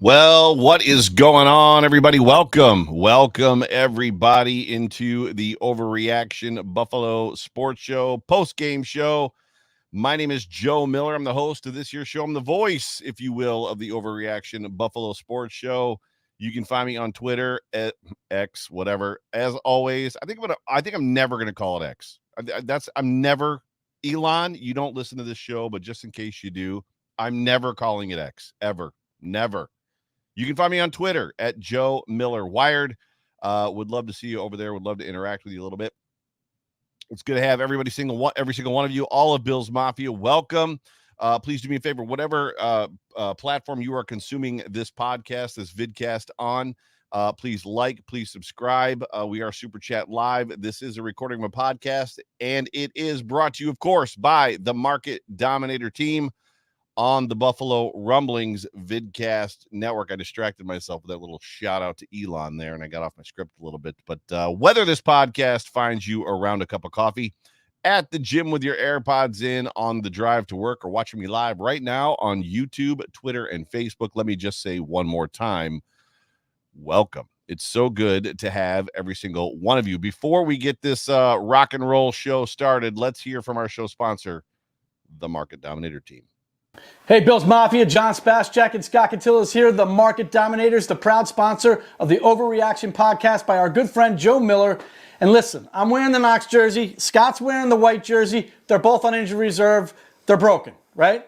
Well, what is going on, everybody? Welcome, everybody, into the Overreaction Buffalo Sports Show, post-game show. My name is Joe Miller. I'm the host of this year's show. I'm the voice, if you will, of the Overreaction Buffalo Sports Show. You can find me on Twitter at X, whatever. As always, I think I'm never gonna call it X. I'm never Elon. You don't listen to this show, but just in case you do, I'm never calling it X ever, never. You can find me on Twitter at Joe Miller Wired. Would love to see you over there. Would love to interact with you a little bit. It's good to have every single one of you, all of Bill's Mafia. Welcome. Please do me a favor, whatever platform you are consuming this podcast, this vidcast on, please please subscribe. We are Super Chat Live. This is a recording of a podcast, and it is brought to you, of course, by the Market Dominator team on the Buffalo Rumblings vidcast network. I distracted myself with that little shout out to Elon there, and I got off my script a little bit. But whether this podcast finds you around a cup of coffee, at the gym with your AirPods in, on the drive to work, or watching me live right now on YouTube, Twitter, and Facebook, let me just say one more time, welcome. It's so good to have every single one of you. Before we get this rock and roll show started, let's hear from our show sponsor, the Market Dominator team. Hey, Bills Mafia, John Spaschak and Scott Cantillas here, the Market Dominators, the proud sponsor of the Overreaction podcast by our good friend Joe Miller. And listen, I'm wearing the Knox jersey, Scott's wearing the white jersey. They're both on injury reserve. They're broken, right?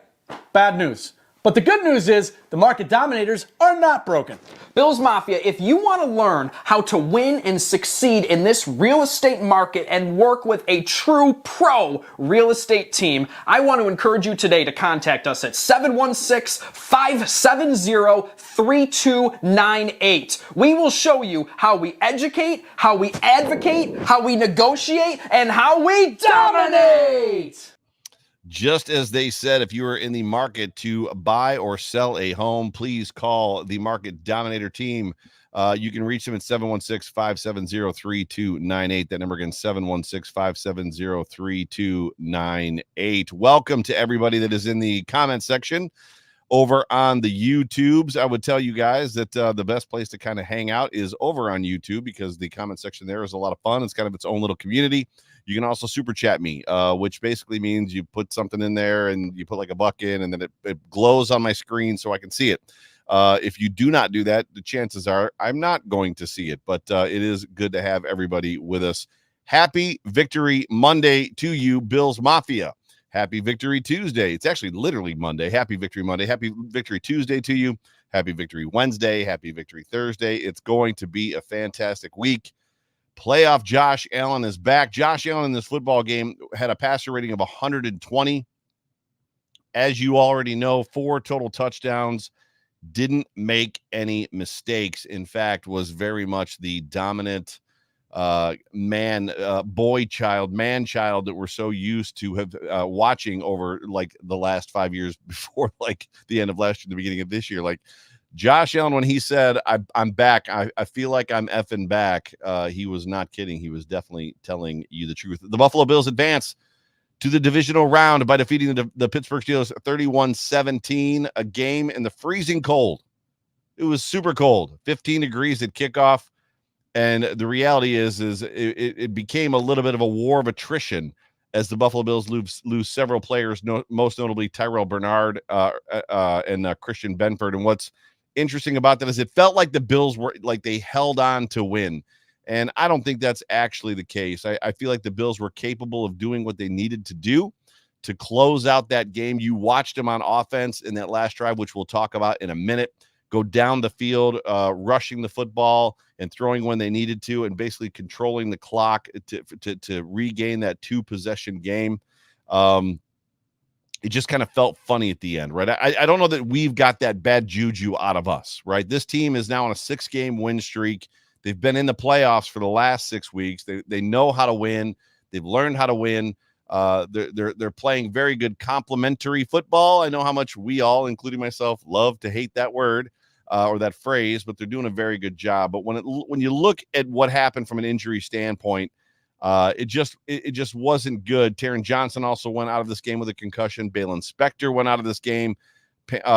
Bad news. But the good news is the Market Dominators are not broken. Bills Mafia, if you want to learn how to win and succeed in this real estate market and work with a true pro real estate team, I want to encourage you today to contact us at 716-570-3298. We will show you how we educate, how we advocate, how we negotiate, and how we dominate! Just as they said, if you are in the market to buy or sell a home, please call the Market Dominator team. You can reach them at 716-570-3298. That number again, 716-570-3298. Welcome to everybody that is in the comment section over on the YouTubes. I would tell you guys that the best place to kind of hang out is over on YouTube, because the comment section there is a lot of fun. It's kind of its own little community. You can also super chat me, which basically means you put something in there and you put like a buck in, and then it glows on my screen so I can see it. If you do not do that, the chances are I'm not going to see it, but it is good to have everybody with us. Happy Victory Monday to you, Bills Mafia. Happy Victory Tuesday. It's actually literally Monday. Happy Victory Monday. Happy Victory Tuesday to you. Happy Victory Wednesday. Happy Victory Thursday. It's going to be a fantastic week. Playoff Josh Allen is back. Josh Allen in this football game had a passer rating of 120. As you already know, 4 total touchdowns. Didn't make any mistakes. In fact, was very much the dominant man child that we're so used to have watching over like the last 5 years before like the end of last year, the beginning of this year. Like Josh Allen, when he said, I'm back, I feel like I'm effing back, he was not kidding. He was definitely telling you the truth. The Buffalo Bills advance to the divisional round by defeating the Pittsburgh Steelers 31-17, a game in the freezing cold. It was super cold, 15 degrees at kickoff. And the reality is it became a little bit of a war of attrition as the Buffalo Bills lose several players, most notably Terrel Bernard and Christian Benford. And what's interesting about that is it felt like the Bills were like they held on to win. And I don't think that's actually the case. I feel like the Bills were capable of doing what they needed to do to close out that game. You watched them on offense in that last drive, which we'll talk about in a minute, go down the field, rushing the football and throwing when they needed to, and basically controlling the clock to regain that 2-possession game. It just kind of felt funny at the end, right? I don't know that we've got that bad juju out of us, right? This team is now on a 6-game win streak. They've been in the playoffs for the last 6 weeks. They know how to win. They've learned how to win. They're playing very good complementary football. I know how much we all, including myself, love to hate that word or that phrase, but they're doing a very good job. But when you look at what happened from an injury standpoint, it just wasn't good. Taron Johnson also went out of this game with a concussion. Balin Spector went out of this game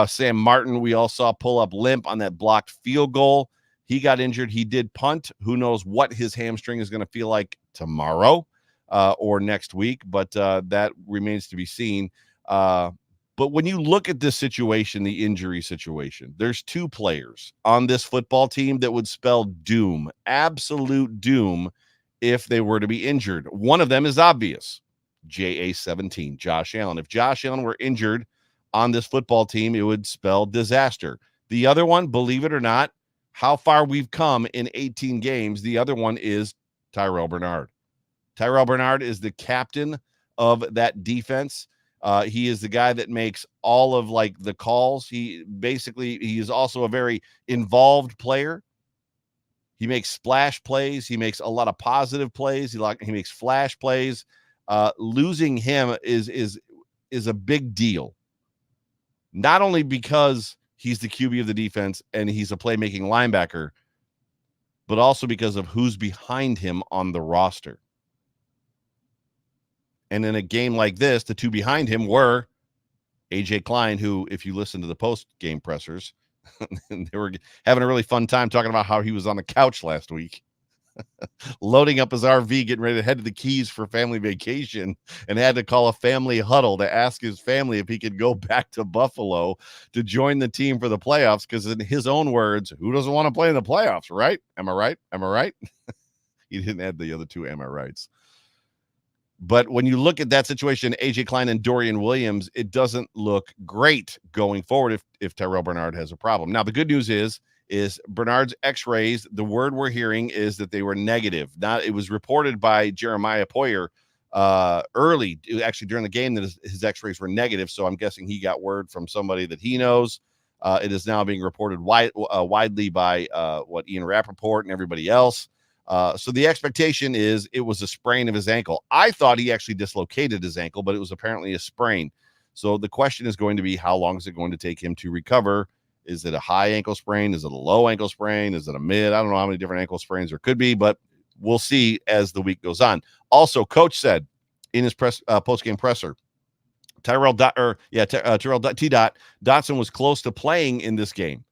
Sam Martin, we all saw pull up limp on that blocked field goal. He got injured. He did punt. Who knows what his hamstring is going to feel like tomorrow or next week, but that remains to be seen. But when you look at this situation, the injury situation, there's two players on this football team that would spell doom, absolute doom, if they were to be injured. One of them is obvious, JA-17, Josh Allen. If Josh Allen were injured on this football team, it would spell disaster. The other one, believe it or not, how far we've come in 18 games, the other one is Terrel Bernard. Terrel Bernard is the captain of that defense. He is the guy that makes all of like the calls. He is also a very involved player. He makes splash plays. He makes a lot of positive plays. He makes flash plays. Losing him is a big deal. Not only because he's the QB of the defense and he's a playmaking linebacker, but also because of who's behind him on the roster. And in a game like this, the two behind him were AJ Klein, who, if you listen to the post-game pressers, they were having a really fun time talking about how he was on the couch last week, loading up his RV, getting ready to head to the Keys for family vacation, and had to call a family huddle to ask his family if he could go back to Buffalo to join the team for the playoffs. Because in his own words, who doesn't want to play in the playoffs, right? Am I right? Am I right? He didn't add the other two am I rights. But when you look at that situation, AJ Klein and Dorian Williams, it doesn't look great going forward if Terrel Bernard has a problem. Now, the good news is Bernard's x-rays, the word we're hearing is that they were negative. It was reported by Jeremiah Poyer early, actually during the game, that his x-rays were negative. So I'm guessing he got word from somebody that he knows. It is now being reported widely by Ian Rappaport and everybody else. So the expectation is it was a sprain of his ankle. I thought he actually dislocated his ankle, but it was apparently a sprain. So the question is going to be, how long is it going to take him to recover? Is it a high ankle sprain? Is it a low ankle sprain? Is it a mid? I don't know how many different ankle sprains there could be, but we'll see as the week goes on. Also, coach said in his post-game presser, Terrell Dotson was close to playing in this game.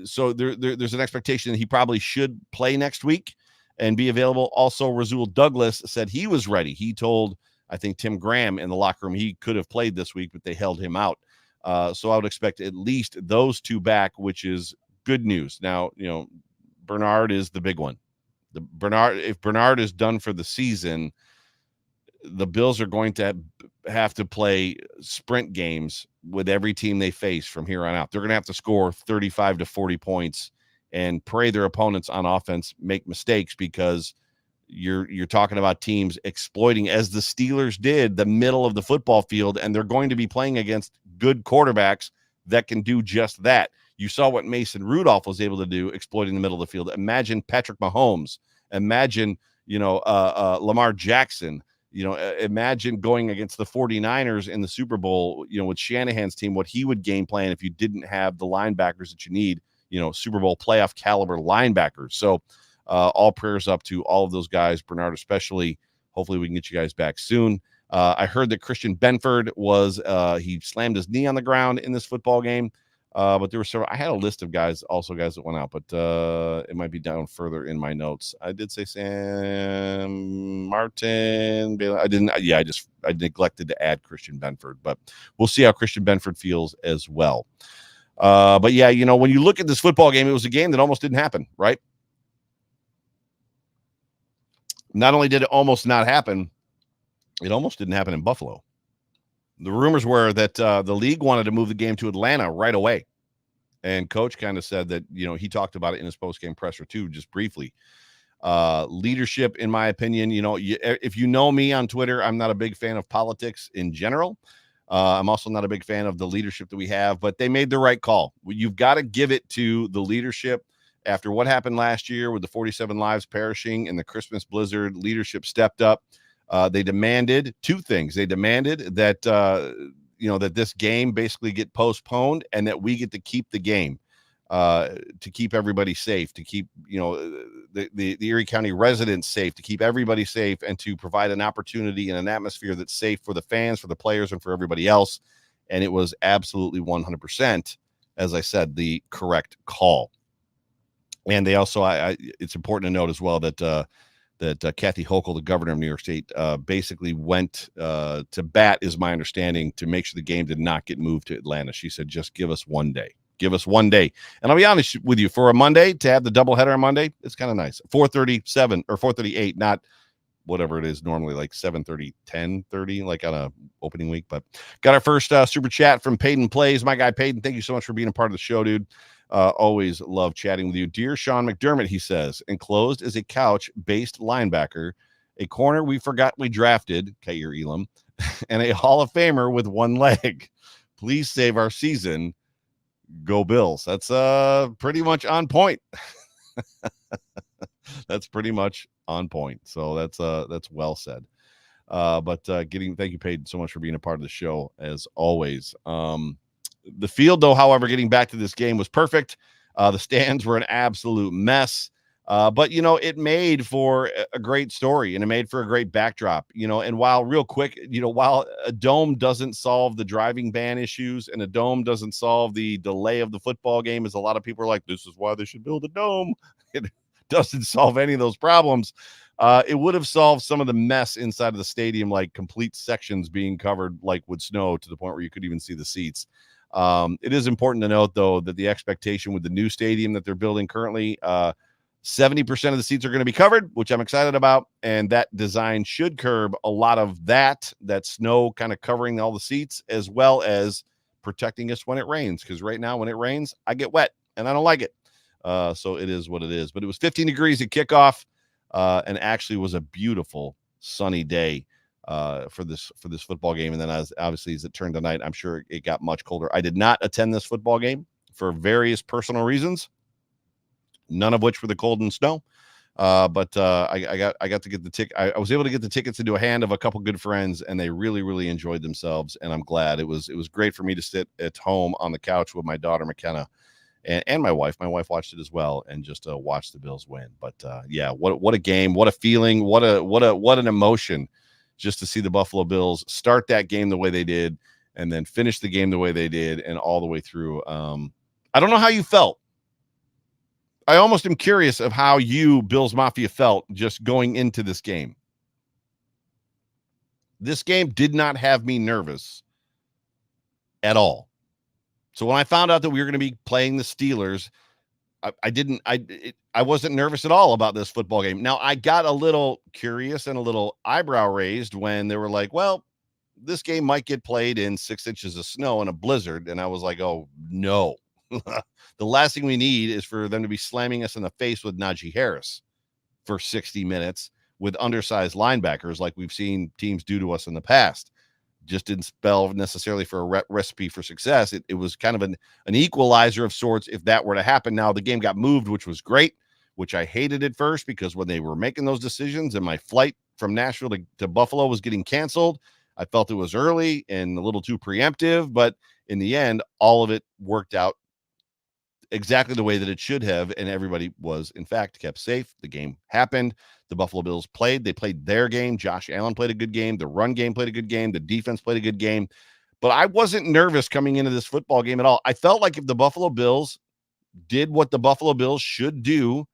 So there's an expectation that he probably should play next week and be available. Also, Rasul Douglas said he was ready. He told, I think, Tim Graham in the locker room he could have played this week, but they held him out. So I would expect at least those two back, which is good news. Now, Bernard is the big one. If Bernard is done for the season, the Bills are going to have to play sprint games with every team they face from here on out. They're going to have to score 35 to 40 points and pray their opponents on offense make mistakes, because you're talking about teams exploiting, as the Steelers did, the middle of the football field, and they're going to be playing against good quarterbacks that can do just that. You saw what Mason Rudolph was able to do exploiting the middle of the field. Imagine Patrick Mahomes. Imagine, Lamar Jackson. Imagine going against the 49ers in the Super Bowl, with Shanahan's team, what he would game plan if you didn't have the linebackers that you need, Super Bowl playoff caliber linebackers. So all prayers up to all of those guys, Bernard especially. Hopefully we can get you guys back soon. I heard that Christian Benford he slammed his knee on the ground in this football game. But there were several. I had a list of guys that went out, but it might be down further in my notes. I did say Sam Martin. I didn't. I neglected to add Christian Benford, but we'll see how Christian Benford feels as well. But yeah, when you look at this football game, it was a game that almost didn't happen, right? Not only did it almost not happen, it almost didn't happen in Buffalo. The rumors were that the league wanted to move the game to Atlanta right away. And coach kind of said that, he talked about it in his post-game presser too, just briefly. Leadership, in my opinion, if you know me on Twitter, I'm not a big fan of politics in general. I'm also not a big fan of the leadership that we have, but they made the right call. You've got to give it to the leadership. After what happened last year with the 47 lives perishing in the Christmas blizzard, leadership stepped up. They demanded two things. They demanded that, that this game basically get postponed and that we get to keep the game, to keep everybody safe, to keep, the Erie County residents safe, to keep everybody safe, and to provide an opportunity and an atmosphere that's safe for the fans, for the players, and for everybody else. and it was absolutely 100%, as I said, the correct call. And they also, it's important to note as well that Kathy Hochul, the governor of New York State, basically went to bat, is my understanding, to make sure the game did not get moved to Atlanta. She said, just give us 1 day. Give us 1 day. And I'll be honest with you, for a Monday, to have the doubleheader on Monday, it's kind of nice. 4:37 or 4:38, not whatever it is normally, like 7:30, 10:30, like on a opening week. But got our first super chat from Peyton Plays. My guy Peyton, thank you so much for being a part of the show, dude. Always love chatting with you. Dear Sean McDermott, he says, enclosed is a couch-based linebacker, a corner we forgot we drafted, Kair Elam, and a Hall of Famer with 1 leg. Please save our season. Go Bills. That's pretty much on point. That's pretty much on point. So that's well said. But thank you, Peyton, so much for being a part of the show as always. The field, though, however, getting back to this game, was perfect. The stands were an absolute mess. But, it made for a great story, and it made for a great backdrop, and while real quick, while a dome doesn't solve the driving ban issues and a dome doesn't solve the delay of the football game, as a lot of people are like, this is why they should build a dome. It doesn't solve any of those problems. It would have solved some of the mess inside of the stadium, like complete sections being covered like with snow to the point where you could even see the seats. It is important to note, though, that the expectation with the new stadium that they're building currently, 70% of the seats are going to be covered, which I'm excited about. And that design should curb a lot of that snow kind of covering all the seats, as well as protecting us when it rains. Because right now, when it rains, I get wet and I don't like it. So it is what it is. But it was 15 degrees at kickoff, and actually was a beautiful sunny day for this football game. And then as it turned to night, I'm sure it got much colder. I did not attend this football game for various personal reasons, none of which were the cold and snow. But I got to get the ticket. I was able to get the tickets into a hand of a couple good friends, and they really, really enjoyed themselves. And I'm glad. It was great for me to sit at home on the couch with my daughter McKenna and my wife. My wife watched it as well, and just watch the Bills win. But yeah, what a game, what a feeling, what an emotion, just to see the Buffalo Bills start that game the way they did, and then finish the game the way they did, and all the way through. I don't know how you felt. I almost am curious of how you, Bills Mafia, felt just going into this game. This game did not have me nervous at all. So when I found out that we were going to be playing the Steelers, I wasn't nervous at all about this football game. Now, I got a little curious and a little eyebrow raised when they were like, well, this game might get played in 6 inches of snow and a blizzard. And I was like, oh, no. The last thing we need is for them to be slamming us in the face with Najee Harris for 60 minutes with undersized linebackers like we've seen teams do to us in the past. Just didn't spell necessarily for a recipe for success. It was kind of an equalizer of sorts if that were to happen. Now, the game got moved, which was great, which I hated at first, because when they were making those decisions and my flight from Nashville to Buffalo was getting canceled, I felt it was early and a little too preemptive. But in the end, all of it worked out exactly the way that it should have, and everybody was, in fact, kept safe. The game happened. The Buffalo Bills played. They played their game. Josh Allen played a good game. The run game played a good game. The defense played a good game. But I wasn't nervous coming into this football game at all. I felt like if the Buffalo Bills did what the Buffalo Bills should do,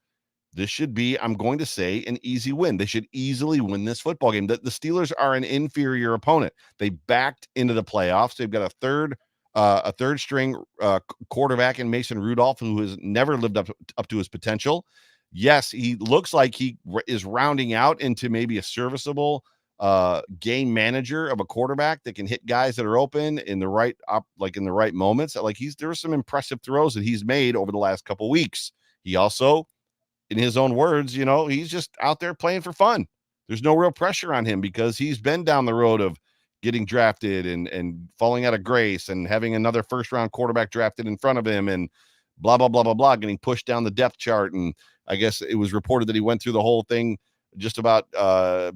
this should be, I'm going to say, an easy win. They should easily win this football game. The Steelers are an inferior opponent. They backed into the playoffs. They've got a third string quarterback in Mason Rudolph, who has never lived up to his potential. Yes, he looks like he is rounding out into maybe a serviceable game manager of a quarterback that can hit guys that are open in the right moments. Like there are some impressive throws that he's made over the last couple weeks. He also, in his own words, he's just out there playing for fun. There's no real pressure on him because he's been down the road of getting drafted and falling out of grace and having another first round quarterback drafted in front of him and blah, blah, blah, blah, blah, getting pushed down the depth chart. And I guess it was reported that he went through the whole thing just about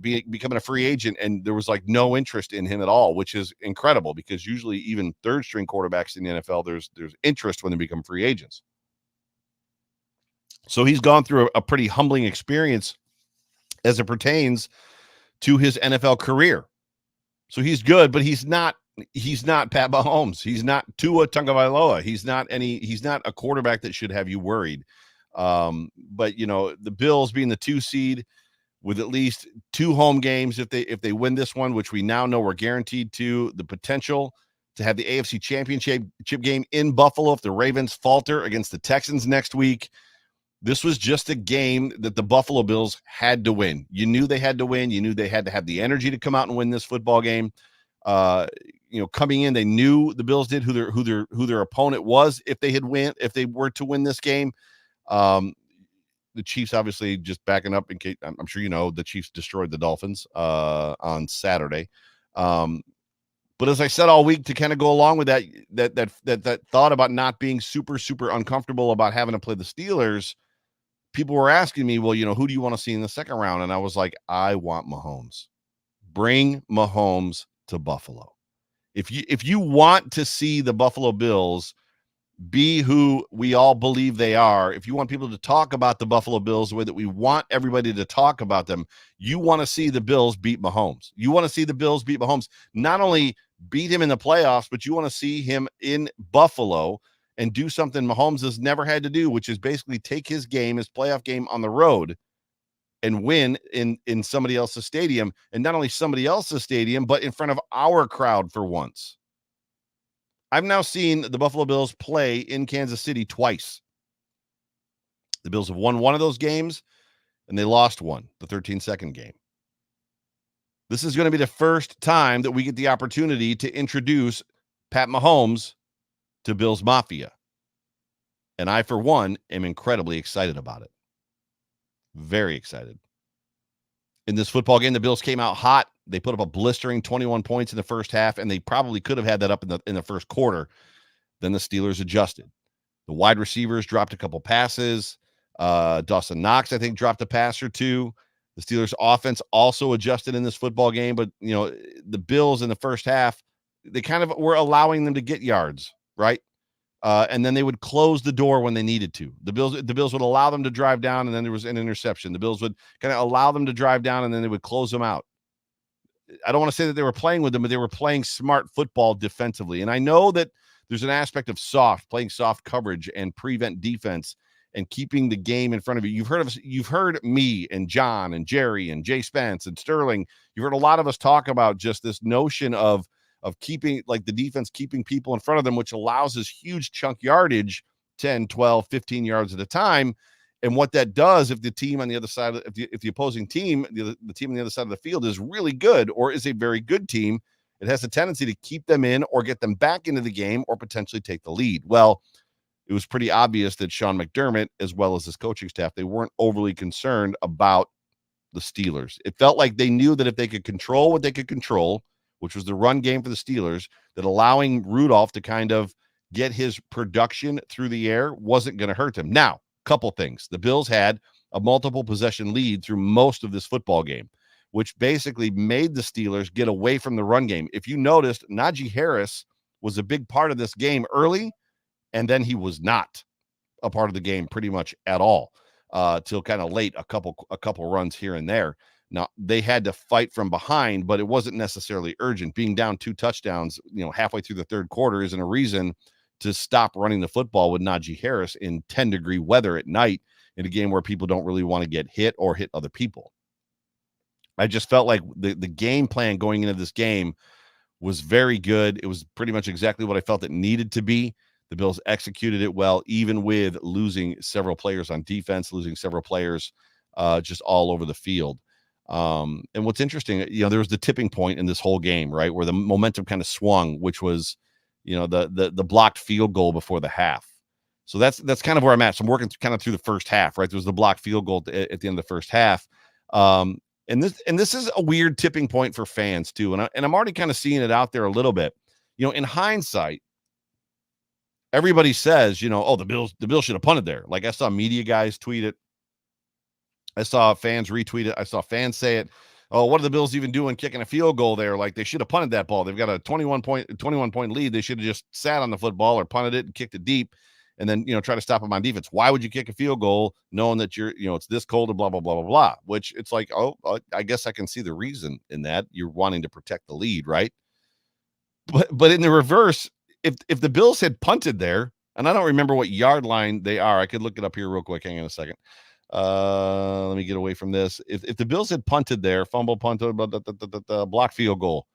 becoming a free agent, and there was like no interest in him at all, which is incredible because usually even third string quarterbacks in the NFL, there's interest when they become free agents. So he's gone through a pretty humbling experience as it pertains to his NFL career. So he's good, but he's not He's not Pat Mahomes. He's not Tua Tagovailoa. He's not a quarterback that should have you worried. But the Bills being the 2 seed with at least 2 home games, if they win this one, which we now know we're guaranteed to, the potential to have the AFC Championship game in Buffalo if the Ravens falter against the Texans next week. This was just a game that the Buffalo Bills had to win. You knew they had to win. You knew they had to have the energy to come out and win this football game. Coming in, they knew the Bills did who their opponent was if they were to win this game. The Chiefs obviously just backing up in case I'm sure the Chiefs destroyed the Dolphins on Saturday. But as I said all week, to kind of go along with that thought about not being super, super uncomfortable about having to play the Steelers, people were asking me, well, who do you want to see in the second round? And I was like, I want Mahomes. Bring Mahomes to Buffalo. If you want to see the Buffalo Bills be who we all believe they are, if you want people to talk about the Buffalo Bills the way that we want everybody to talk about them, you want to see the Bills beat Mahomes. You want to see the Bills beat Mahomes, not only beat him in the playoffs, but you want to see him in Buffalo and do something Mahomes has never had to do, which is basically take his playoff game on the road and win in somebody else's stadium, and not only somebody else's stadium, but in front of our crowd for once. I've now seen the Buffalo Bills play in Kansas City twice. The Bills have won one of those games, and they lost one, the 13-second game. This is going to be the first time that we get the opportunity to introduce Pat Mahomes to Bills Mafia. And I, for one, am incredibly excited about it. Very excited. In this football game, the Bills came out hot. They put up a blistering 21 points in the first half, and they probably could have had that up in the first quarter. Then the Steelers adjusted. The wide receivers dropped a couple passes. Dawson Knox, I think, dropped a pass or two. The Steelers offense also adjusted in this football game, but the Bills in the first half, they kind of were allowing them to get yards, right? And then they would close the door when they needed to. The Bills would allow them to drive down, and then there was an interception. The Bills would kind of allow them to drive down, and then they would close them out. I don't want to say that they were playing with them, but they were playing smart football defensively. And I know that there's an aspect of playing soft coverage and prevent defense and keeping the game in front of you. You've heard me and John and Jerry and Jay Spence and Sterling. You've heard a lot of us talk about just this notion of keeping, like, the defense keeping people in front of them, which allows this huge chunk yardage, 10, 12, 15 yards at a time. And what that does, if the team on the other side, if the opposing team, the team on the other side of the field is really good or is a very good team, it has a tendency to keep them in or get them back into the game or potentially take the lead. Well, it was pretty obvious that Sean McDermott, as well as his coaching staff, they weren't overly concerned about the Steelers. It felt like they knew that if they could control what they could control, which was the run game for the Steelers, that allowing Rudolph to kind of get his production through the air wasn't going to hurt them. Now, couple things. The Bills had a multiple possession lead through most of this football game, which basically made the Steelers get away from the run game. If you noticed, Najee Harris was a big part of this game early, and then he was not a part of the game pretty much at all till kind of late, a couple runs here and there. Now, they had to fight from behind, but it wasn't necessarily urgent. Being down 2 touchdowns, halfway through the third quarter isn't a reason to stop running the football with Najee Harris in 10-degree weather at night in a game where people don't really want to get hit or hit other people. I just felt like the game plan going into this game was very good. It was pretty much exactly what I felt it needed to be. The Bills executed it well, even with losing several players on defense, losing several players just all over the field. And what's interesting, there was the tipping point in this whole game, right, where the momentum kind of swung, which was the blocked field goal before the half. So that's kind of where I'm at. So I'm working kind of through the first half, right? There was the blocked field goal at the end of the first half. And this is a weird tipping point for fans too. And I'm already kind of seeing it out there a little bit. In hindsight, everybody says, oh, the Bills should have punted there. Like, I saw media guys tweet it. I saw fans retweet it. I saw fans say it. Oh, what are the Bills even doing kicking a field goal there? Like, they should have punted that ball. They've got a 21 point lead. They should have just sat on the football or punted it and kicked it deep and then, try to stop them on defense. Why would you kick a field goal knowing that it's this cold and blah, blah, blah, blah, blah, which it's like, oh, I guess I can see the reason in that. You're wanting to protect the lead, right? But in the reverse, if the Bills had punted there, and I don't remember what yard line they are. I could look it up here real quick. Hang on a second. Let me get away from this. If the Bills had punted there, fumble, punted, block field goal.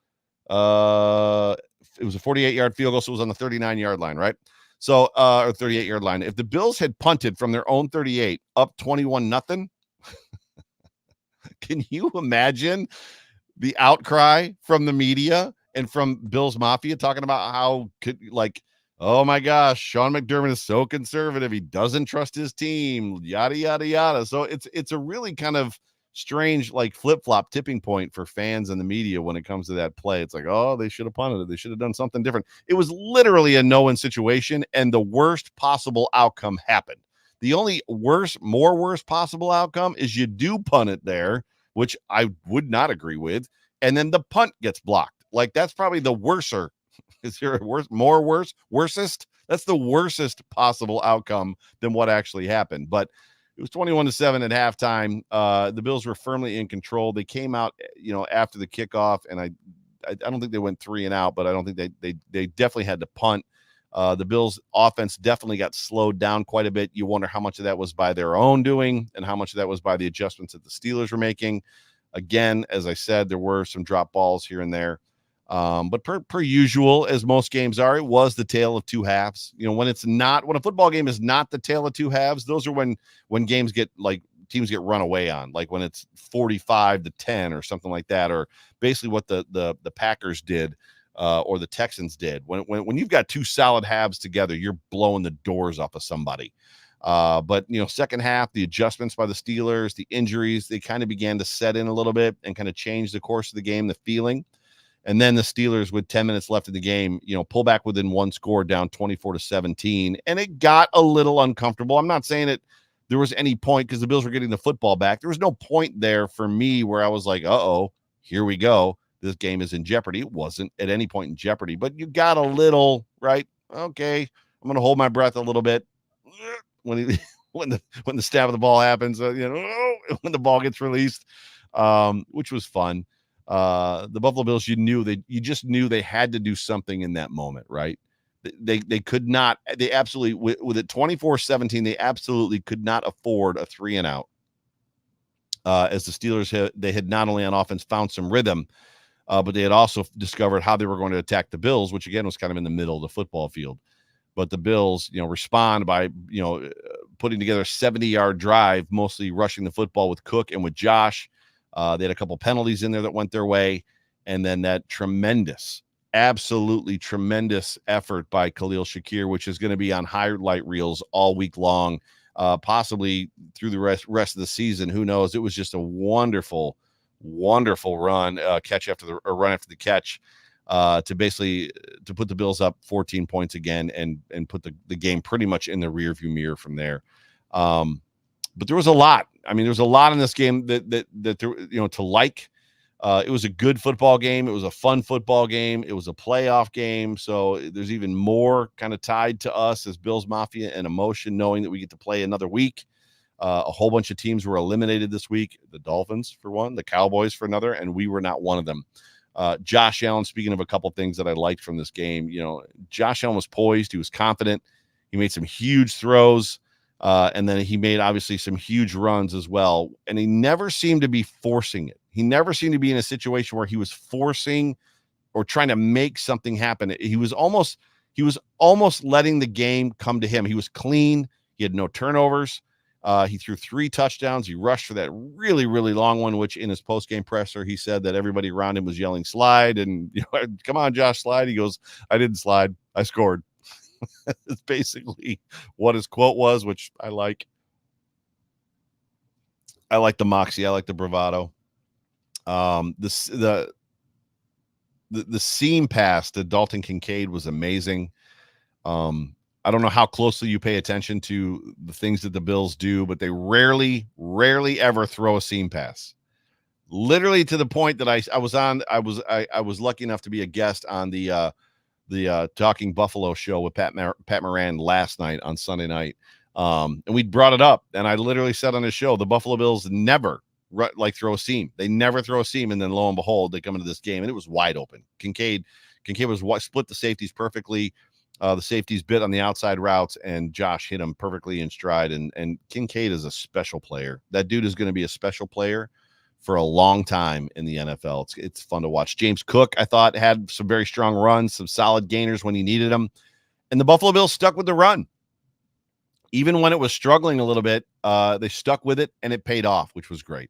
It was a 48-yard field goal, so it was on the 39-yard line, right? So, or 38-yard line. If the Bills had punted from their own 38 up 21-0, can you imagine the outcry from the media and from Bills Mafia talking about how oh my gosh, Sean McDermott is so conservative. He doesn't trust his team, yada, yada, yada. So it's a really kind of strange, like flip-flop tipping point for fans and the media when it comes to that play. It's like, oh, they should have punted it. They should have done something different. It was literally a no-win situation, and the worst possible outcome happened. The only worst possible outcome is you do punt it there, which I would not agree with, and then the punt gets blocked. Like, that's probably the worser. Is there a worstest? That's the worstest possible outcome than what actually happened. But it was 21-7 at halftime. The Bills were firmly in control. They came out, after the kickoff, and I don't think they went 3 and out, but I don't think they definitely had to punt. The Bills offense definitely got slowed down quite a bit. You wonder how much of that was by their own doing and how much of that was by the adjustments that the Steelers were making. Again, as I said, there were some drop balls here and there. But per usual, as most games are, it was the tale of two halves. When a football game is not the tale of two halves, those are when games get teams get run away on, like when it's 45-10 or something like that, or basically what the Packers did, or the Texans did. When you've got two solid halves together, you're blowing the doors off of somebody. But second half, the adjustments by the Steelers, the injuries, they kind of began to set in a little bit and kind of change the course of the game, the feeling. And then the Steelers, with 10 minutes left in the game, pull back within one score, down 24-17. And it got a little uncomfortable. I'm not saying that there was any point, because the Bills were getting the football back. There was no point there for me where I was like, uh-oh, here we go. This game is in jeopardy. It wasn't at any point in jeopardy, but you got a little, right? Okay, I'm going to hold my breath a little bit when the stab of the ball happens, when the ball gets released, which was fun. The Buffalo Bills, you just knew they had to do something in that moment, right? They could not, they absolutely, with it 24-17, they absolutely could not afford a 3 and out. As the Steelers, they had not only on offense found some rhythm, but they had also discovered how they were going to attack the Bills, which again was kind of in the middle of the football field. But the Bills, respond by, putting together a 70-yard drive, mostly rushing the football with Cook and with Josh. They had a couple penalties in there that went their way. And then that absolutely tremendous effort by Khalil Shakir, which is going to be on highlight reels all week long, possibly through the rest of the season. Who knows? It was just a wonderful, wonderful run, run after the catch, to put the Bills up 14 points again and put the game pretty much in the rearview mirror from there. But there was a lot. I mean, there was a lot in this game that to like. It was a good football game. It was a fun football game. It was a playoff game. So there's even more kind of tied to us as Bills Mafia and emotion, knowing that we get to play another week. A whole bunch of teams were eliminated this week. The Dolphins for one, the Cowboys for another, and we were not one of them. Josh Allen, speaking of a couple things that I liked from this game, Josh Allen was poised. He was confident. He made some huge throws. And then he made obviously some huge runs as well. And he never seemed to be forcing it. He never seemed to be in a situation where he was forcing or trying to make something happen. He was almost letting the game come to him. He was clean. He had no turnovers. He threw 3 touchdowns. He rushed for that really, really long one, which in his post-game presser, he said that everybody around him was yelling slide. And, come on, Josh, slide. He goes, I didn't slide. I scored. It's basically what his quote was, which I like. I like the moxie. I like the bravado. The seam pass to Dalton Kincaid was amazing. I don't know how closely you pay attention to the things that the Bills do, but they rarely ever throw a seam pass. Literally to the point that I was lucky enough to be a guest on the Talking Buffalo show with Pat Moran last night on Sunday night. And we brought it up, and I literally said on his show, the Buffalo Bills never throw a seam. They never throw a seam. And then lo and behold, they come into this game and it was wide open. Kincaid Kincaid was split the safeties perfectly. The safeties bit on the outside routes, and Josh hit him perfectly in stride. And Kincaid is a special player. That dude is going to be a special player for a long time in the NFL. It's fun to watch. James Cook, I thought, had some very strong runs, some solid gainers when he needed them. And the Buffalo Bills stuck with the run. Even when it was struggling a little bit, they stuck with it, and it paid off, which was great.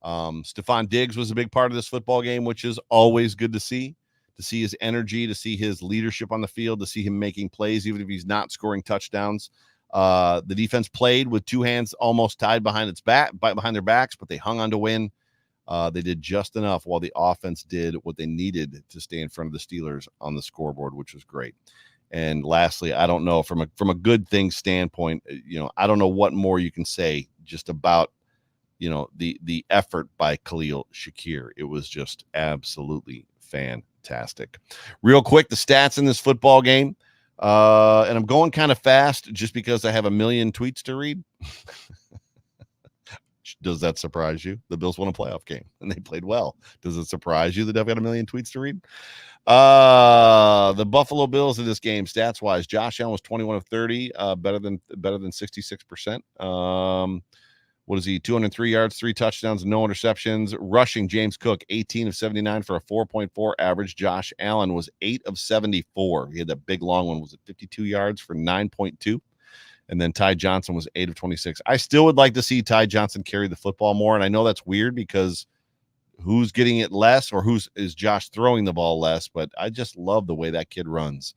Stephon Diggs was a big part of this football game, which is always good to see his energy, to see his leadership on the field, to see him making plays, even if he's not scoring touchdowns. The defense played with two hands almost tied behind behind their backs, but they hung on to win. They did just enough while the offense did what they needed to stay in front of the Steelers on the scoreboard, which was great. And lastly, I don't know, from a good thing standpoint, I don't know what more you can say just about, the effort by Khalil Shakir. It was just absolutely fantastic. Real quick, the stats in this football game. And I'm going kind of fast just because I have a million tweets to read. Does that surprise you? The Bills won a playoff game and they played well. Does it surprise you that I've got a million tweets to read? The Buffalo Bills in this game, stats wise, Josh Allen was 21 of 30, better than 66%. What is he? 203 yards, 3 touchdowns, no interceptions. Rushing, James Cook, 18 of 79 for a 4.4 average. Josh Allen was 8 of 74. He had that big long one. Was it 52 yards for 9.2? And then Ty Johnson was 8 of 26. I still would like to see Ty Johnson carry the football more. And I know that's weird because who's getting it less, or is Josh throwing the ball less? But I just love the way that kid runs.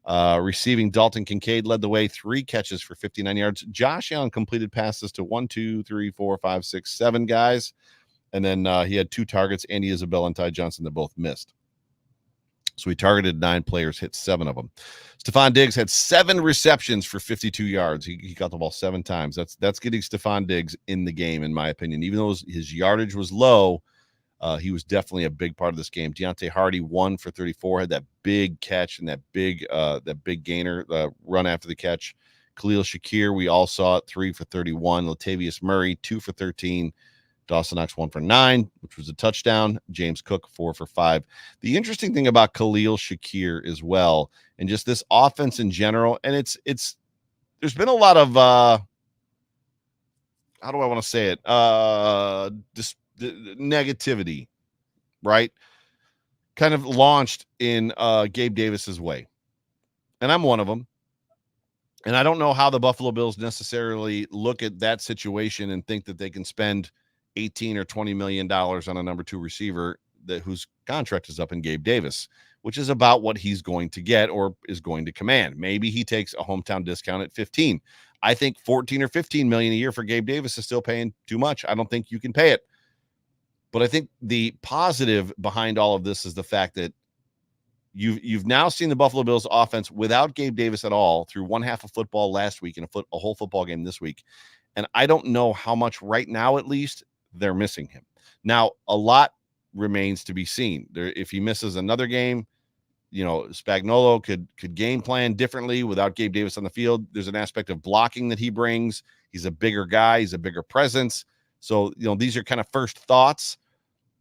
Receiving, Dalton Kincaid led the way, 3 catches for 59 yards. Josh Allen completed passes to 1, 2, 3, 4, 5, 6, 7 guys. And then he had 2 targets, Andy Isabella and Ty Johnson, that both missed. So he targeted 9 players, hit 7 of them. Stephon Diggs had 7 receptions for 52 yards. He got the ball 7 times. That's getting Stephon Diggs in the game, in my opinion. Even though his yardage was low, he was definitely a big part of this game. Deontay Hardy, 1 for 34, had that big catch and that big gainer run after the catch. Khalil Shakir, we all saw it, 3 for 31. Latavius Murray, 2 for 13. Dawson Knox, 1 for 9, which was a touchdown. James Cook, 4 for 5. The interesting thing about Khalil Shakir as well, and just this offense in general, and there's been a lot of how do I want to say it? Negativity, right? Kind of launched in Gabe Davis's way. And I'm one of them. And I don't know how the Buffalo Bills necessarily look at that situation and think that they can spend 18 or $20 million on a number 2 receiver whose contract is up in Gabe Davis, which is about what he's going to get or is going to command. Maybe he takes a hometown discount at 15. I think 14 or 15 million a year for Gabe Davis is still paying too much. I don't think you can pay it. But I think the positive behind all of this is the fact that you've now seen the Buffalo Bills offense without Gabe Davis at all through one half of football last week and a whole football game this week. And I don't know how much right now, at least, they're missing him. Now, a lot remains to be seen. If he misses another game, Spagnuolo could game plan differently without Gabe Davis on the field. There's an aspect of blocking that he brings. He's a bigger guy. He's a bigger presence. So, these are kind of first thoughts,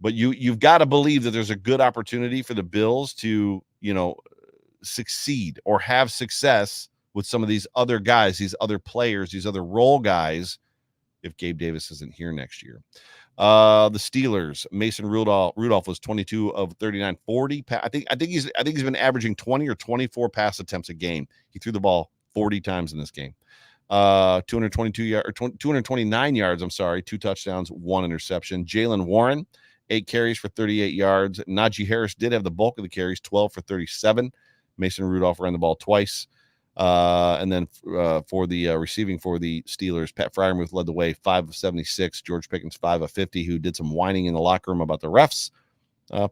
but you've got to believe that there's a good opportunity for the Bills to, succeed or have success with some of these other guys, these other players, these other role guys, if Gabe Davis isn't here next year. The Steelers, Mason Rudolph was 22 of 39, 40. I think he's been averaging 20 or 24 pass attempts a game. He threw the ball 40 times in this game. 229 yards, 2 touchdowns, 1 interception. Jaylen Warren, 8 carries for 38 yards. Najee Harris did have the bulk of the carries, 12 for 37. Mason Rudolph ran the ball twice. And then for the receiving for the Steelers, Pat Freiermuth led the way, 5 of 76. George Pickens, 5 of 50, who did some whining in the locker room about the refs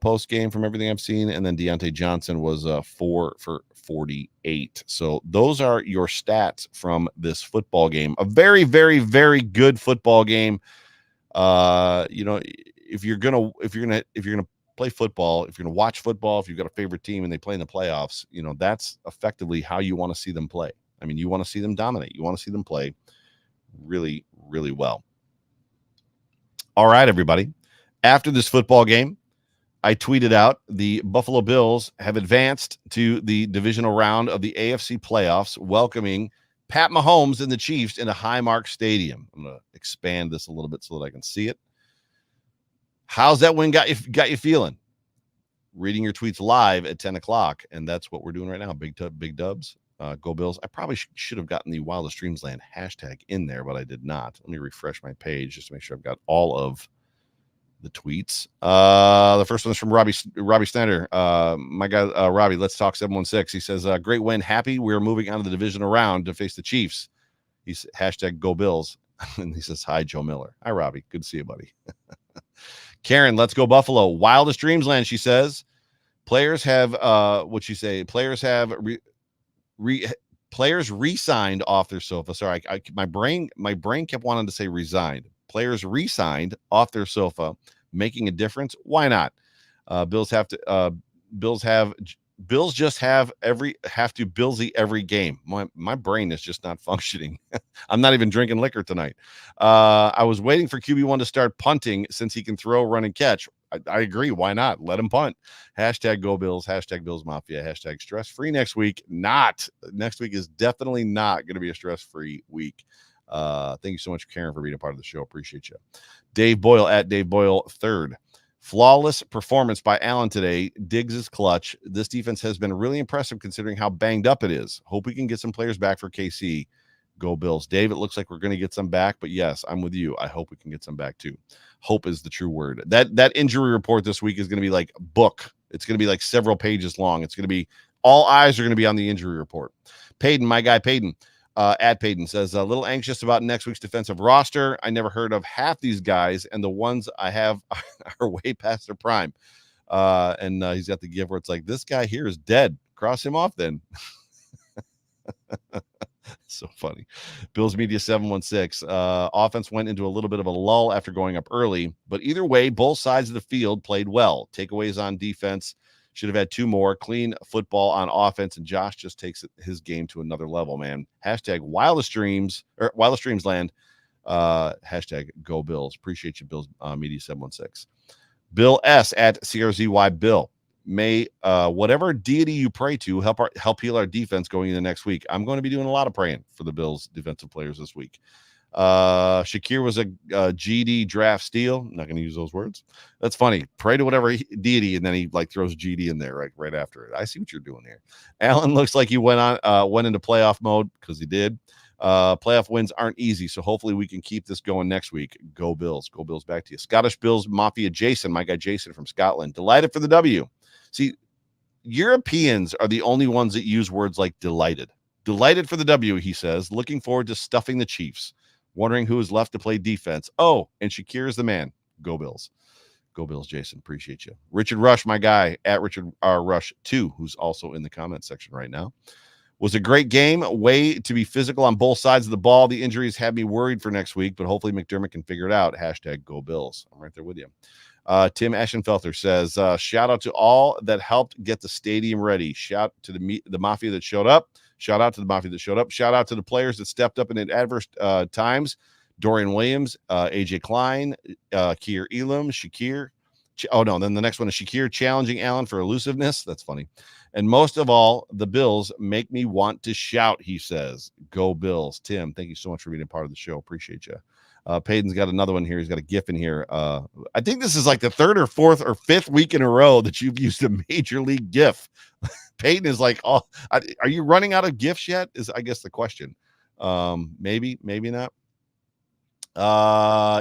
post-game from everything I've seen. And then Deontay Johnson was 4 for 48. So those are your stats from this football game. A very, very, very good football game. If you're gonna play football, if you're gonna watch football, if you've got a favorite team and they play in the playoffs, that's effectively how you want to see them play. I mean, you want to see them dominate. You want to see them play really, really well. All right, everybody. After this football game, I tweeted out the Buffalo Bills have advanced to the divisional round of the AFC playoffs, welcoming Pat Mahomes and the Chiefs in a Highmark Stadium. I'm going to expand this a little bit so that I can see it. How's that win got you feeling? Reading your tweets live at 10 o'clock, and that's what we're doing right now. Big dubs. Go Bills. I probably should have gotten the Wildest Dreams Land hashtag in there, but I did not. Let me refresh my page just to make sure I've got all of the tweets. The first one is from Robbie Snyder. My guy, Robbie, let's talk 716. He says, great win. Happy. We're moving on to the divisional round to face the Chiefs. He's hashtag Go Bills. And he says, hi, Joe Miller. Hi, Robbie. Good to see you, buddy. Karen, let's go Buffalo. Wildest Dreams Land, she says. Players have, what'd she say? Players have players re-signed off their sofa. Sorry, my brain kept wanting to say resigned. Players re-signed off their sofa, making a difference. Why not? Bills just have to Billsy every game. My brain is just not functioning. I'm not even drinking liquor tonight. I was waiting for QB1 to start punting since he can throw, run, and catch. I agree. Why not? Let him punt. Hashtag Go Bills. Hashtag Bills Mafia. Hashtag stress free next week. Next week is definitely not going to be a stress free week. Thank you so much, Karen, for being a part of the show. Appreciate you. Dave Boyle at Dave Boyle 3rd. Flawless performance by Allen today. Diggs is clutch. This defense has been really impressive considering how banged up it is. Hope we can get some players back for KC. Go Bills. Dave, it looks like we're going to get some back, but yes, I'm with you. I hope we can get some back too. Hope is the true word. That injury report this week is going to be like book. It's going to be like several pages long. It's going to be all eyes are going to be on the injury report. Peyton, my guy Peyton, at Peyton says, a little anxious about next week's defensive roster. I never heard of half these guys, and the ones I have are way past their prime. And he's got the gift where it's like, this guy here is dead. Cross him off then. So funny. Bills Media 716. Offense went into a little bit of a lull after going up early, but either way, both sides of the field played well. Takeaways on defense. Should have had 2 more. Clean football on offense, and Josh just takes his game to another level, man. Hashtag Wildest Dreams Land. Hashtag Go Bills. Appreciate you, Bills Media 716. Bill S at CRZY Bill. May whatever deity you pray to help heal our defense going into next week. I'm going to be doing a lot of praying for the Bills defensive players this week. Shakir was a GD draft steal. I'm not going to use those words. That's funny. Pray to whatever deity, and then he like throws GD in there right after it. I see what you're doing here. Allen looks like he went into playoff mode because he did. Playoff wins aren't easy, so hopefully we can keep this going next week. Go Bills. Go Bills. Back to you. Scottish Bills Mafia Jason, my guy Jason from Scotland. Delighted for the W. See, Europeans are the only ones that use words like delighted. Delighted for the W, he says. Looking forward to stuffing the Chiefs. Wondering who is left to play defense. Oh, and Shakir is the man. Go Bills. Go Bills, Jason. Appreciate you. Richard Rush, my guy, at Richard R. Rush 2, who's also in the comment section right now. Was a great game. Way to be physical on both sides of the ball. The injuries had me worried for next week, but hopefully McDermott can figure it out. Hashtag Go Bills. I'm right there with you. Tim Eschenfelter says, shout out to all that helped get the stadium ready. Shout to the Mafia that showed up. Shout out to the Mafia that showed up. Shout out to the players that stepped up in adverse times. Dorian Williams, AJ Klein, Kier Elam, Shakir. Then the next one is Shakir challenging Allen for elusiveness. That's funny. And most of all, the Bills make me want to shout, he says. Go Bills. Tim, thank you so much for being a part of the show. Appreciate you. Peyton's got another one here. He's got a GIF in here. I think this is like the 3rd or 4th or 5th week in a row that you've used a major league GIF. Peyton is like, oh, are you running out of GIFs yet? Is I guess the question. Maybe not.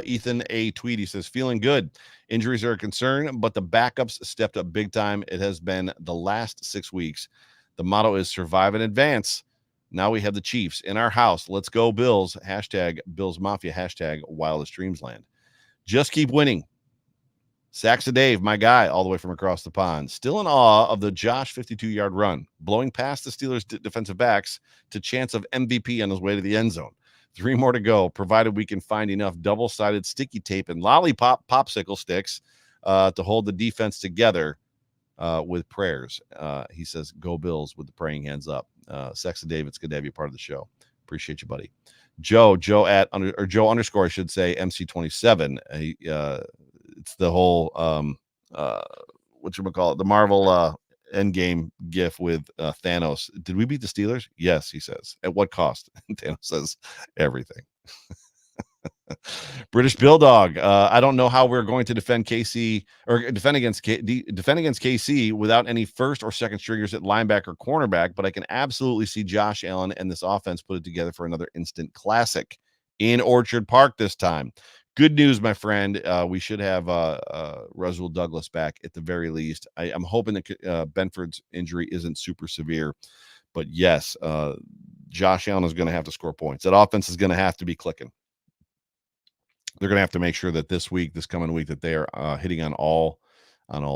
Ethan A. Tweedy says, feeling good. Injuries are a concern, but the backups stepped up big time. It has been the last 6 weeks. The motto is survive and advance. Now we have the Chiefs in our house. Let's go Bills. Hashtag Bills Mafia. Hashtag Wildest Dreams Land. Just keep winning. Sacks of Dave, my guy, all the way from across the pond. Still in awe of the Josh 52-yard run, blowing past the Steelers' defensive backs to chance of MVP on his way to the end zone. 3 more to go, provided we can find enough double-sided sticky tape and lollipop popsicle sticks to hold the defense together with prayers. He says, go Bills with the praying hands up. Sacks of Dave, it's good to have you part of the show. Appreciate you, buddy. Joe underscore, I should say, MC27. It's the whole whatchamacallit, the Marvel Endgame gif with Thanos. Did we beat the Steelers? Yes, he says. At what cost? And Thanos says everything. British Bulldog. I don't know how we're going to defend KC or defend against KC without any first or second stringers at linebacker, cornerback, but I can absolutely see Josh Allen and this offense put it together for another instant classic in Orchard Park this time. Good news, my friend. We should have Rasul Douglas back at the very least. I'm hoping that Benford's injury isn't super severe, but yes, Josh Allen is going to have to score points. That offense is going to have to be clicking. They're going to have to make sure that this coming week, that they are hitting on all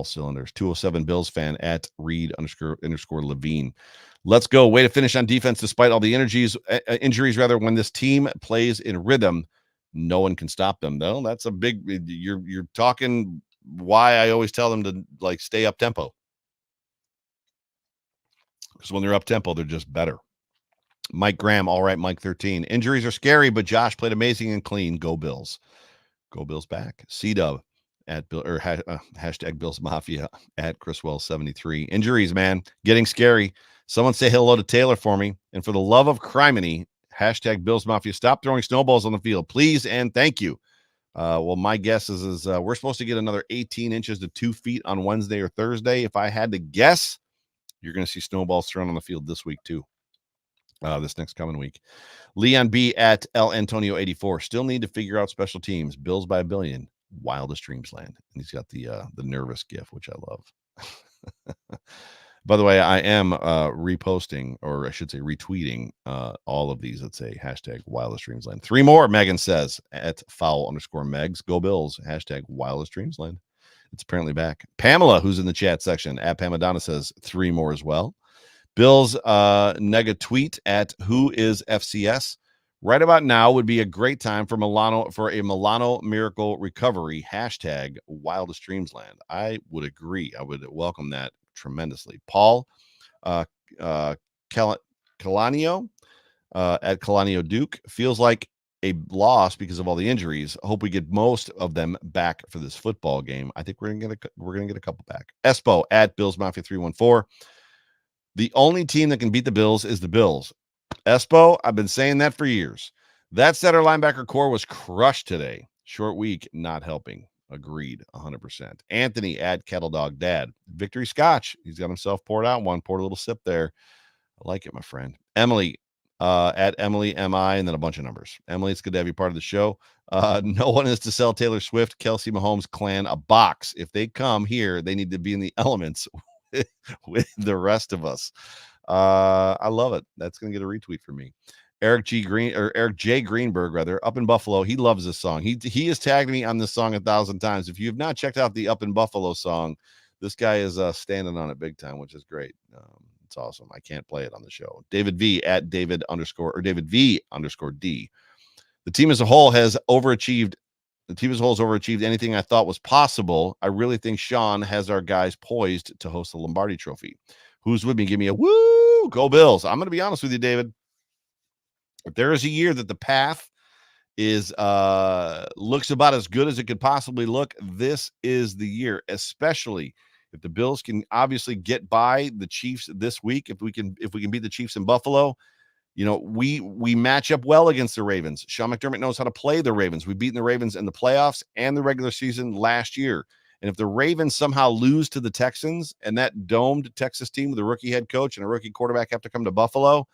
cylinders. 207 Bills fan at Reed_Levine. Let's go. Way to finish on defense despite all the injuries. When this team plays in rhythm, no one can stop them. Though that's a big. You're talking why I always tell them to like stay up tempo, because when they're up tempo, they're just better. Mike Graham, all right, Mike 13. Injuries are scary, but Josh played amazing and clean. Go Bills. Go Bills back. C-Dub at Bill or hashtag Bills Mafia at Chriswell 73. Injuries, man, getting scary. Someone say hello to Taylor for me. And for the love of criminy, hashtag Bills Mafia, stop throwing snowballs on the field, please and thank you. Well, my guess is we're supposed to get another 18 inches to 2 feet on Wednesday or Thursday. If I had to guess, you're going to see snowballs thrown on the field this week too. This next coming week. Leon B at El Antonio 84. Still need to figure out special teams. Bills by a billion. Wildest dreams land. And he's got the nervous gif, which I love. By the way, I am reposting, or I should say retweeting, all of these that say hashtag wildest dreams land. 3 more, Megan says, at foul_Megs. Go Bills. Hashtag wildest dreams land. It's apparently back. Pamela, who's in the chat section, at Pamadonna, says 3 more as well. Bill's nega tweet at who is FCS. Right about now would be a great time for a Milano miracle recovery. Hashtag wildest dreams land. I would agree. I would welcome that tremendously. Paul Calanio at Calanio Duke feels like a loss because of all the injuries. Hope we get most of them back for this football game. I think we're gonna get a couple back. Espo at Bills Mafia 314. The only team that can beat the Bills is the Bills. Espo, I've been saying that for years. That said, our linebacker core was crushed today. Short week, not helping. Agreed, 100%. Anthony at Kettle Dog Dad. Victory Scotch. He's got himself poured out one. Poured a little sip there. I like it, my friend. Emily at Emily MI, and then a bunch of numbers. Emily, it's good to have you part of the show. No one is to sell Taylor Swift, Kelsey Mahomes clan a box. If they come here, they need to be in the elements with the rest of us. I love it. That's gonna get a retweet from me. Eric J. Greenberg, rather, up in Buffalo. He loves this song. He has tagged me on this song 1,000 times. If you have not checked out the Up in Buffalo song, this guy is standing on it big time, which is great. It's awesome. I can't play it on the show. David V at David V_D. The team as a whole has overachieved. The team as a whole has overachieved anything I thought was possible. I really think Sean has our guys poised to host the Lombardi Trophy. Who's with me? Give me a woo. Go Bills. I'm going to be honest with you, David. If there is a year that the path is looks about as good as it could possibly look, this is the year, especially if the Bills can obviously get by the Chiefs this week. If we can beat the Chiefs in Buffalo, you know, we match up well against the Ravens. Sean McDermott knows how to play the Ravens. We've beaten the Ravens in the playoffs and the regular season last year. And if the Ravens somehow lose to the Texans and that domed Texas team with a rookie head coach and a rookie quarterback have to come to Buffalo,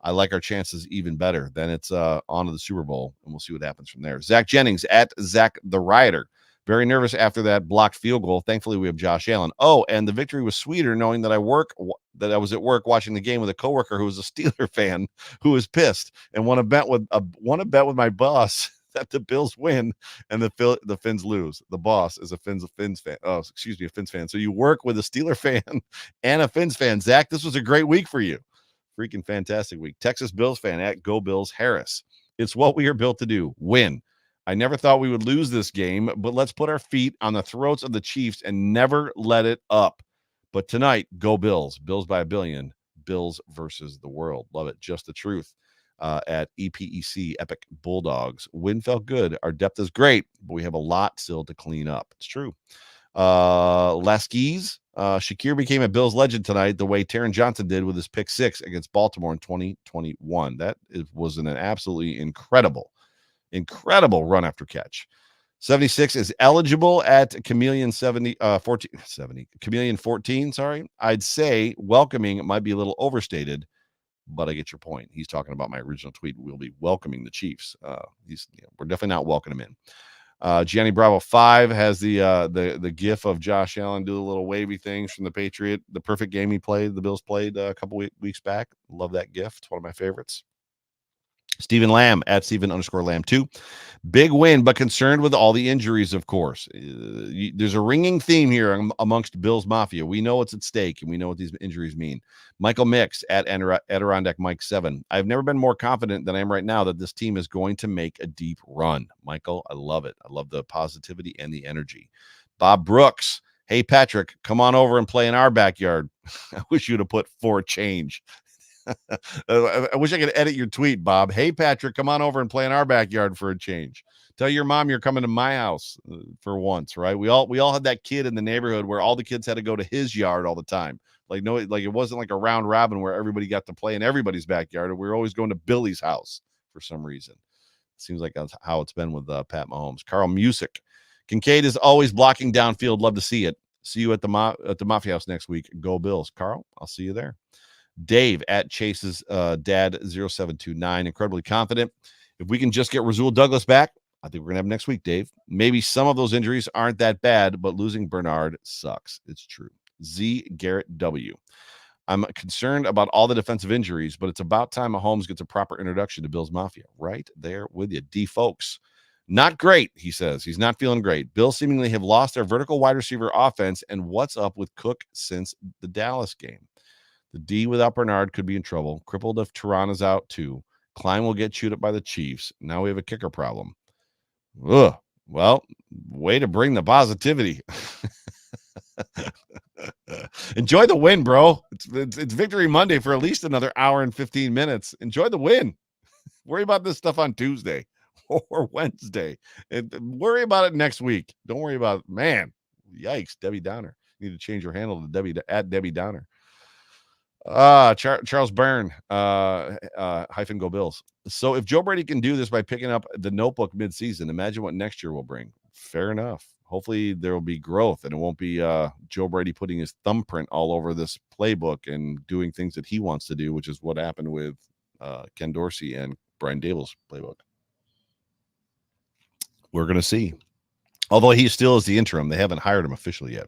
I like our chances even better. Then it's on to the Super Bowl, and we'll see what happens from there. Zach Jennings at Zach the Rioter. Very nervous after that blocked field goal. Thankfully, we have Josh Allen. Oh, and the victory was sweeter knowing that I was at work watching the game with a coworker who was a Steeler fan who was pissed and want to bet with my boss that the Bills win and the Fins lose. The boss is a Fins fan. Oh, excuse me, a Fins fan. So you work with a Steeler fan and a Fins fan. Zach, this was a great week for you. Freaking fantastic week. Texas Bills fan at Go Bills Harris. It's what we are built to do. Win. I never thought we would lose this game, but let's put our feet on the throats of the Chiefs and never let it up. But tonight, go Bills. Bills by a billion. Bills versus the world. Love it. Just the truth. At EPEC Epic Bulldogs. Win felt good. Our depth is great, but we have a lot still to clean up. It's true. Laskees, Shakir became a Bills legend tonight the way Taron Johnson did with his pick 6 against Baltimore in 2021. Was an absolutely incredible run after catch. 76 is eligible at Chameleon 14. Sorry. I'd say welcoming might be a little overstated, but I get your point. He's talking about my original tweet. We'll be welcoming the Chiefs. We're definitely not welcoming him in. Gianni Bravo 5 has the gif of Josh Allen do the little wavy things from the Patriot, the perfect game the Bills played a couple weeks back. Love that gif. It's one of my favorites. Stephen Lamb at Stephen_Lamb2. Big win, but concerned with all the injuries, of course. There's a ringing theme here amongst Bills Mafia. We know what's at stake, and we know what these injuries mean. Michael Mix at Adirondack Mike 7. I've never been more confident than I am right now that this team is going to make a deep run. Michael, I love it. I love the positivity and the energy. Bob Brooks. Hey, Patrick, come on over and play in our backyard. I wish you'd have put for change. I wish I could edit your tweet, Bob. Hey, Patrick, come on over and play in our backyard for a change. Tell your mom you're coming to my house for once, right? We all had that kid in the neighborhood where all the kids had to go to his yard all the time. Like it wasn't like a round robin where everybody got to play in everybody's backyard. We were always going to Billy's house for some reason. Seems like that's how it's been with Pat Mahomes. Carl Music. Kincaid is always blocking downfield. Love to see it. See you at the Mafia House next week. Go Bills. Carl, I'll see you there. Dave at Chase's dad 0729, incredibly confident. If we can just get Rasul Douglas back, I think we're gonna have him next week, Dave. Maybe some of those injuries aren't that bad, but losing Bernard sucks. It's true. Z Garrett W. I'm concerned about all the defensive injuries, but it's about time Mahomes gets a proper introduction to Bills Mafia. Right there with you. D folks. Not great, he says. He's not feeling great. Bills seemingly have lost their vertical wide receiver offense, and what's up with Cook since the Dallas game? The D without Bernard could be in trouble. Crippled if Tehran is out too. Klein will get chewed up by the Chiefs. Now we have a kicker problem. Ugh. Well, way to bring the positivity. Enjoy the win, bro. It's Victory Monday for at least another hour and 15 minutes. Enjoy the win. Worry about this stuff on Tuesday or Wednesday. And worry about it next week. Don't worry about it. Man, yikes, Debbie Downer. You need to change your handle to Debbie Downer. Charles Byrne, hyphen Go Bills. So if Joe Brady can do this by picking up the notebook midseason, imagine what next year will bring. Fair enough. Hopefully there will be growth and it won't be Joe Brady putting his thumbprint all over this playbook and doing things that he wants to do, which is what happened with Ken Dorsey and Brian Dable's playbook. We're going to see. Although he still is the interim, they haven't hired him officially yet.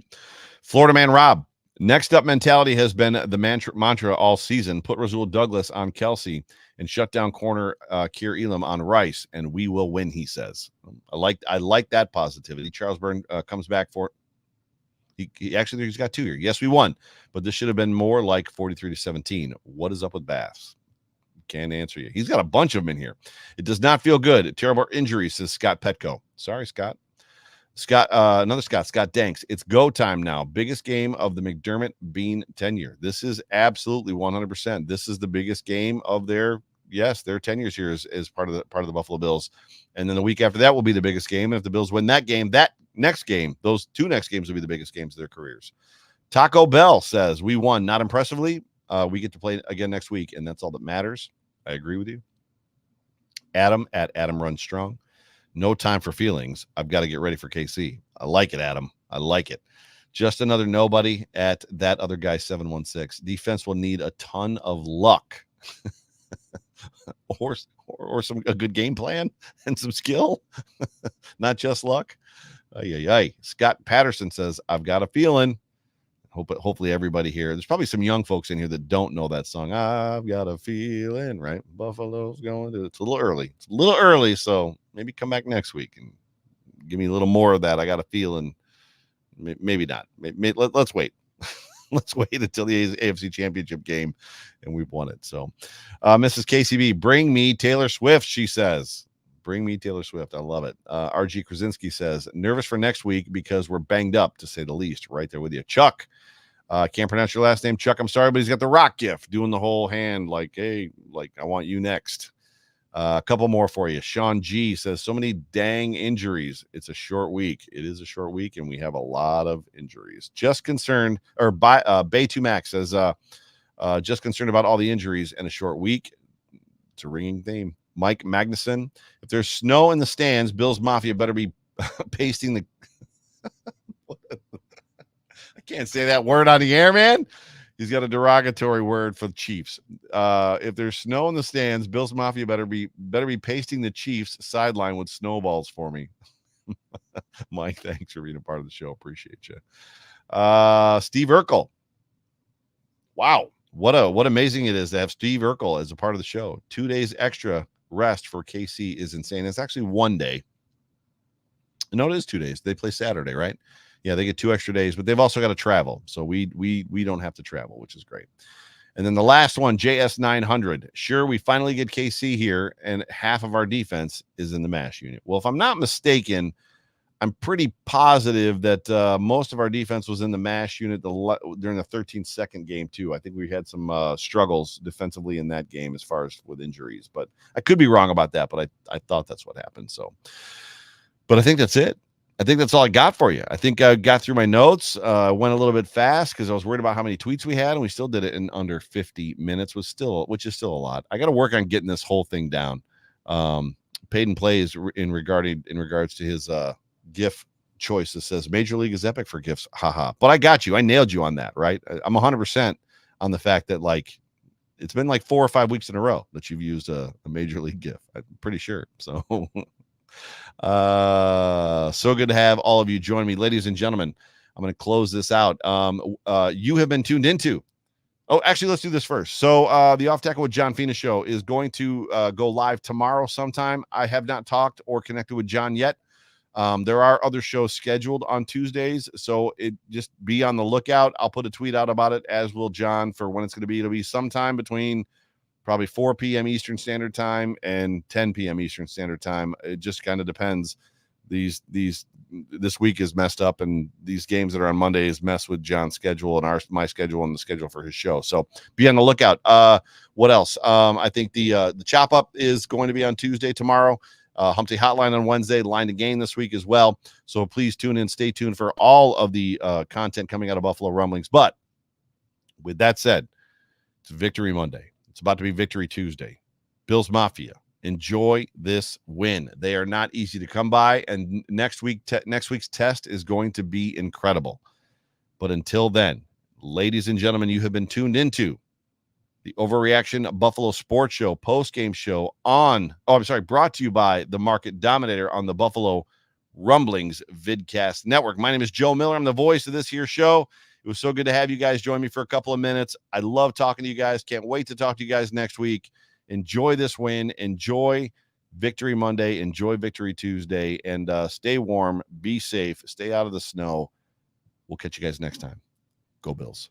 Florida man Rob. Next up mentality has been the mantra all season. Put Rasul Douglas on Kelsey and shut down corner Kier Elam on Rice, and we will win, he says. I like that positivity. Charles Byrne comes back for it. He's got 2 here. Yes, we won, but this should have been more like 43-17. What is up with Bass? Can't answer you. He's got a bunch of them in here. It does not feel good. Terrible injury, says Scott Petco. Sorry, Scott. Another Scott Danks. It's go time now. Biggest game of the McDermott Bean tenure. This is absolutely 100%. This is the biggest game of their tenures here as part of the Buffalo Bills. And then the week after that will be the biggest game. And if the Bills win that game, that next game, those 2 next games will be the biggest games of their careers. Taco Bell says, we won, not impressively. We get to play again next week, and that's all that matters. I agree with you. Adam at Adam Runs Strong. No time for feelings. I've got to get ready for KC. I like it, Adam. I like it. Just another nobody at that other guy 716. Defense will need a ton of luck or a good game plan and some skill, not just luck. Scott Patterson says, I've got a feeling. Hopefully everybody here. There's probably some young folks in here that don't know that song. I've got a feeling, right? Buffalo's going to. It's a little early. So maybe come back next week and give me a little more of that. I got a feeling. Maybe not. Let's wait. Let's wait until the AFC Championship game, and we've won it. So, Mrs. KCB, bring me Taylor Swift. She says, bring me Taylor Swift. I love it. RG Krasinski says, nervous for next week because we're banged up, to say the least. Right there with you, Chuck. Can't pronounce your last name, Chuck. I'm sorry, but he's got the rock gift, doing the whole hand like, hey, like I want you next. A couple more for you. Sean G says, so many dang injuries. It's a short week. It is a short week, and we have a lot of injuries. Just concerned, or Bay2 Max says, just concerned about all the injuries and a short week. It's a ringing theme. Mike Magnuson, if there's snow in the stands, Bills Mafia better be pasting the I can't say that word on the air, man. He's got a derogatory word for the Chiefs. If there's snow in the stands, Bills Mafia better be pasting the Chiefs sideline with snowballs for me. Mike, thanks for being a part of the show. Appreciate you. Steve Urkel. Wow. What amazing it is to have Steve Urkel as a part of the show. 2 days extra rest for KC is insane. It's actually 1 day. No, it is 2 days. They play Saturday, right? Yeah, they get 2 extra days, but they've also got to travel. So we don't have to travel, which is great. And then the last one, JS900. Sure, we finally get KC here, and half of our defense is in the MASH unit. Well, if I'm not mistaken, I'm pretty positive that most of our defense was in the MASH unit during the 13-second game, too. I think we had some struggles defensively in that game as far as with injuries. But I could be wrong about that, but I thought that's what happened. So, but I think that's it. I think that's all I got for you. I think I got through my notes. Went a little bit fast because I was worried about how many tweets we had, and we still did it in under 50 minutes, which is still a lot. I got to work on getting this whole thing down. Peyton plays in regards to his GIF choice that says Major League is epic for GIFs. Haha. But I got you. I nailed you on that, right? I'm 100% on the fact that like it's been like 4 or 5 weeks in a row that you've used a Major League GIF. I'm pretty sure. So so good to have all of you join me, ladies and gentlemen. I'm going to close this out. You have been tuned into. Oh, actually, let's do this first. So the Off Tackle with John Fina show is going to go live tomorrow sometime. I have not talked or connected with John yet. There are other shows scheduled on Tuesdays, so just be on the lookout. I'll put a tweet out about it, as will John, for when it's going to be. It'll be sometime between probably 4 p.m. Eastern Standard Time and 10 p.m. Eastern Standard Time. It just kind of depends. This week is messed up, and these games that are on Mondays mess with John's schedule and my schedule and the schedule for his show. So be on the lookout. What else? I think the chop up is going to be on Tuesday tomorrow. Humpty Hotline on Wednesday, Line to Gain this week as well. So please tune in, stay tuned for all of the content coming out of Buffalo Rumblings. But with that said, it's Victory Monday. It's about to be Victory Tuesday. Bills Mafia, enjoy this win. They are not easy to come by, and next week's test is going to be incredible. But until then, ladies and gentlemen, you have been tuned into the Overreaction Buffalo Sports Show post-game show brought to you by the Market Dominator on the Buffalo Rumblings Vidcast Network. My name is Joe Miller. I'm the voice of this here show. It was so good to have you guys join me for a couple of minutes. I love talking to you guys. Can't wait to talk to you guys next week. Enjoy this win. Enjoy Victory Monday. Enjoy Victory Tuesday. And stay warm. Be safe. Stay out of the snow. We'll catch you guys next time. Go Bills.